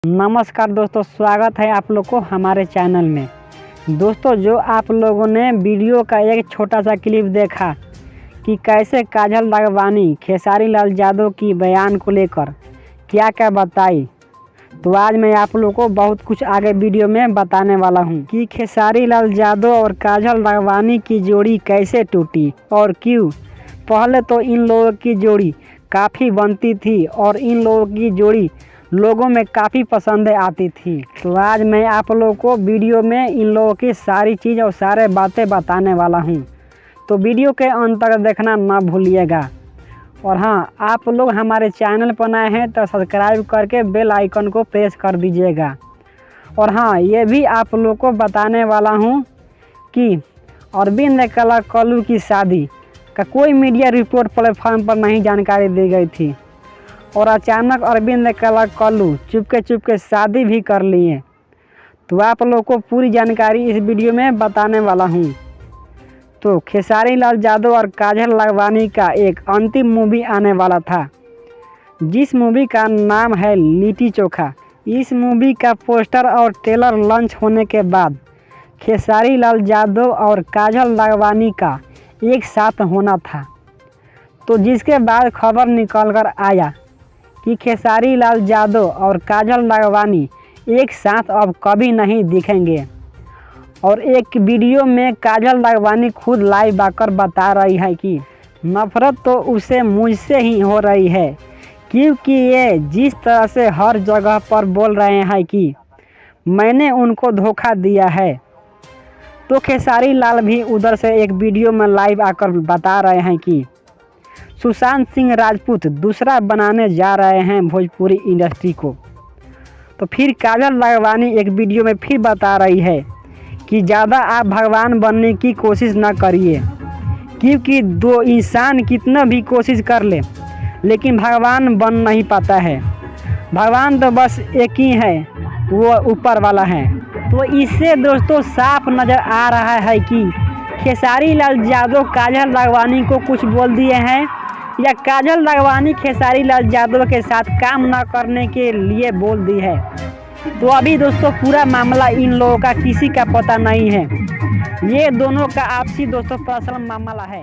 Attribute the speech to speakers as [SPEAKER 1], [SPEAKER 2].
[SPEAKER 1] नमस्कार दोस्तों, स्वागत है आप लोग को हमारे चैनल में। दोस्तों, जो आप लोगों ने वीडियो का एक छोटा सा क्लिप देखा कि कैसे काजल राघवानी खेसारी लाल यादव की बयान को लेकर क्या क्या बताई, तो आज मैं आप लोग को बहुत कुछ आगे वीडियो में बताने वाला हूं कि खेसारी लाल यादव और काजल राघवानी की जोड़ी कैसे टूटी और क्यों। पहले तो इन लोगों की जोड़ी काफ़ी बनती थी और इन लोगों की जोड़ी लोगों में काफ़ी पसंद आती थी। तो आज मैं आप लोगों को वीडियो में इन लोगों की सारी चीज़ और सारे बातें बताने वाला हूं, तो वीडियो के अंत तक देखना ना भूलिएगा। और हाँ, आप लोग हमारे चैनल पर नए हैं तो सब्सक्राइब करके बेल आइकन को प्रेस कर दीजिएगा। और हाँ, ये भी आप लोग को बताने वाला हूँ कि अरविंद कला कल्लू की शादी का कोई मीडिया रिपोर्ट प्लेटफॉर्म पर नहीं जानकारी दी गई थी और अचानक अरविंद कला कल्लू चुपके शादी भी कर लिए। तो आप लोग को पूरी जानकारी इस वीडियो में बताने वाला हूँ। तो खेसारी लाल यादव और काजल राघवानी का एक अंतिम मूवी आने वाला था, जिस मूवी का नाम है लिट्टी चोखा। इस मूवी का पोस्टर और ट्रेलर लॉन्च होने के बाद खेसारी लाल यादव और काजल राघवानी का एक साथ होना था, तो जिसके बाद खबर निकल कर आया कि खेसारी लाल यादव और काजल राघवानी एक साथ अब कभी नहीं दिखेंगे। और एक वीडियो में काजल राघवानी खुद लाइव आकर बता रही है कि नफरत तो उसे मुझसे ही हो रही है, क्योंकि ये जिस तरह से हर जगह पर बोल रहे हैं कि मैंने उनको धोखा दिया है। तो खेसारी लाल भी उधर से एक वीडियो में लाइव आकर बता रहे हैं कि सुशांत सिंह राजपूत दूसरा बनाने जा रहे हैं भोजपुरी इंडस्ट्री को। तो फिर काजल राघवानी एक वीडियो में फिर बता रही है कि ज़्यादा आप भगवान बनने की कोशिश ना करिए, क्योंकि दो इंसान कितना भी कोशिश कर ले लेकिन भगवान बन नहीं पाता है। भगवान तो बस एक ही है, वो ऊपर वाला है। तो इससे दोस्तों साफ नज़र आ रहा है कि खेसारी लाल यादव काजल राघवानी को कुछ बोल दिए हैं या काजल राघवानी खेसारी लाल यादव के साथ काम ना करने के लिए बोल दी है। तो अभी दोस्तों पूरा मामला इन लोगों का किसी का पता नहीं है, ये दोनों का आपसी दोस्तों पर्सनल मामला है।